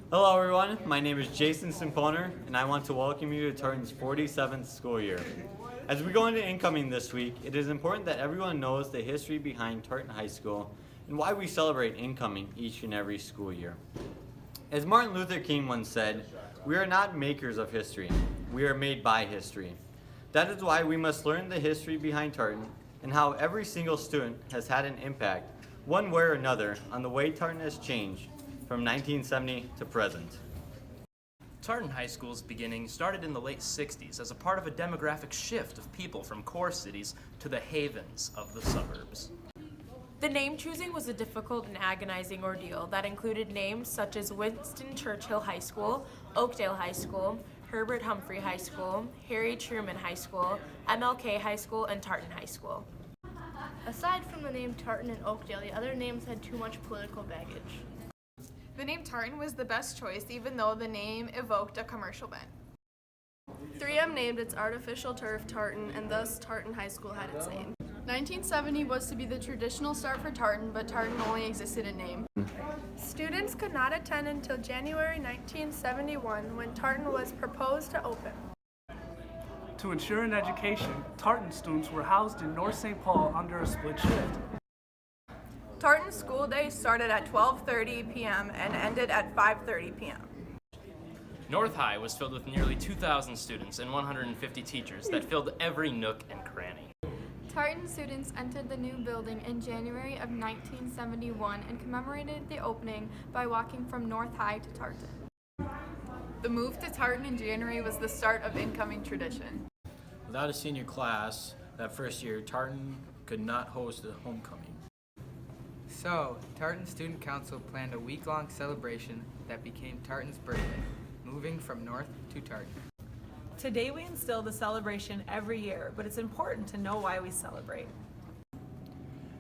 Hello everyone, my name is Jason Simponer and I want to welcome you to Tartan's 47th school year. As we go into incoming this week, it is important that everyone knows the history behind Tartan High School and why we celebrate incoming each and every school year. As Martin Luther King once said, we are not makers of history, we are made by history. That is why we must learn the history behind Tartan and how every single student has had an impact, one way or another, on the way Tartan has changed from 1970 to present. Tartan High School's beginning started in the late 60s as a part of a demographic shift of people from core cities to the havens of the suburbs. The name choosing was a difficult and agonizing ordeal that included names such as Winston Churchill High School, Oakdale High School, Herbert Humphrey High School, Harry Truman High School, MLK High School, and Tartan High School. Aside from the name Tartan and Oakdale, the other names had too much political baggage. The name Tartan was the best choice, even though the name evoked a commercial bent. 3M named its artificial turf Tartan, and thus Tartan High School had its name. 1970 was to be the traditional start for Tartan, but Tartan only existed in name. Students could not attend until January 1971 when Tartan was proposed to open. To ensure an education, Tartan students were housed in North St. Paul under a split shift. Tartan school day started at 12:30 p.m. and ended at 5:30 p.m. North High was filled with nearly 2,000 students and 150 teachers that filled every nook and cranny. Tartan students entered the new building in January of 1971 and commemorated the opening by walking from North High to Tartan. The move to Tartan in January was the start of incoming tradition. Without a senior class that first year, Tartan could not host a homecoming. So, Tartan Student Council planned a week-long celebration that became Tartan's birthday, moving from North to Tartan. Today we instill the celebration every year, but it's important to know why we celebrate.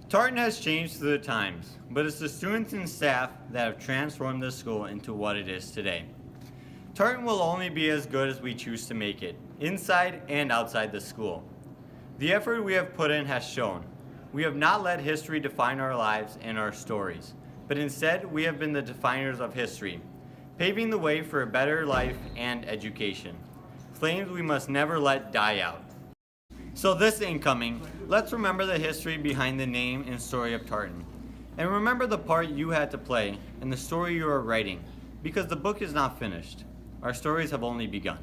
Tartan has changed through the times, but it's the students and staff that have transformed the school into what it is today. Tartan will only be as good as we choose to make it, inside and outside the school. The effort we have put in has shown. We have not let history define our lives and our stories, but instead we have been the definers of history, paving the way for a better life and education, flames we must never let die out. So this incoming, let's remember the history behind the name and story of Tartan, and remember the part you had to play in the story you are writing, because the book is not finished. Our stories have only begun.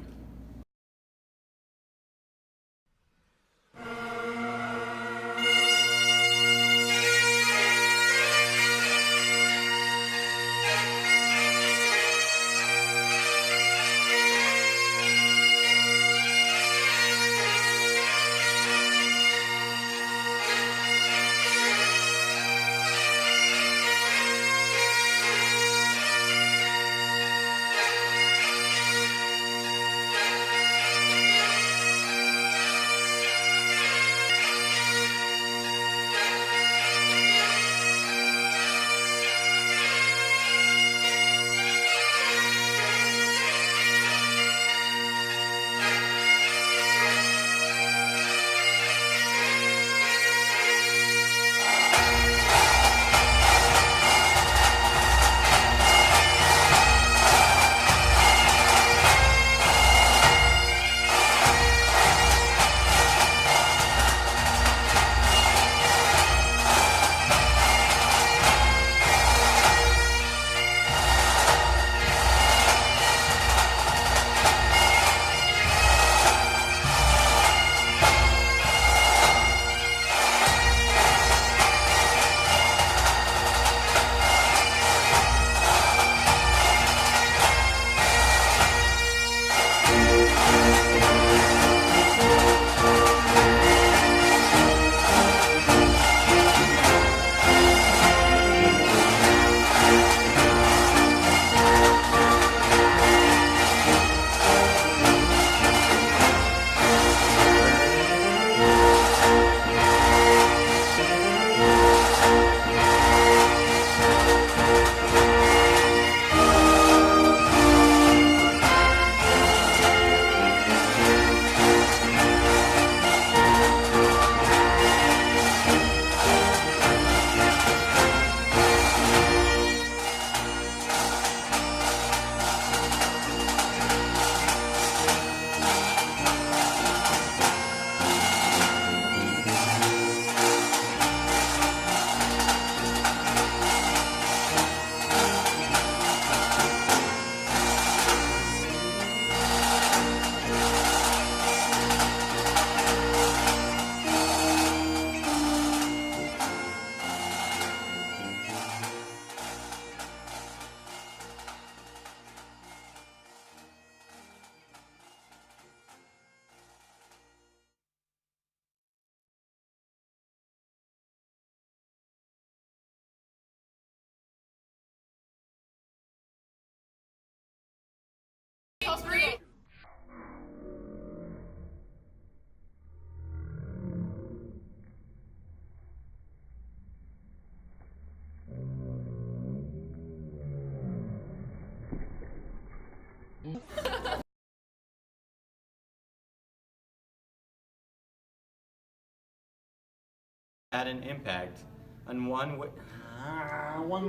had an impact on one way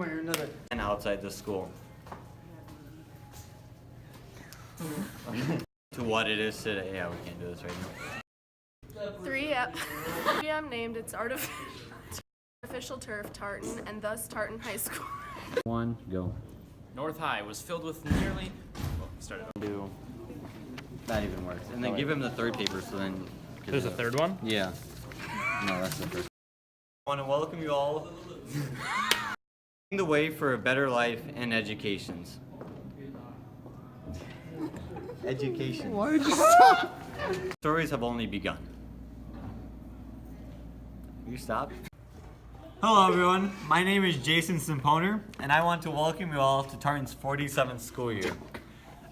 or another and outside the school to what it is today. Yeah, we can't do this right now. 3M named its artificial turf Tartan and thus Tartan High School. 1, go. North High was filled with nearly. Oh, started. Do that even works. And then give him the third paper so then. There's a third one? Yeah. No, that's the first. I want to welcome you all the way for a better life and educations. Education. Why did you stop? Stories have only begun. You stop? Hello everyone, my name is Jason Simponer, and I want to welcome you all to Tartan's 47th school year.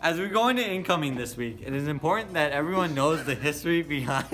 As we go into incoming this week, it is important that everyone knows the history behind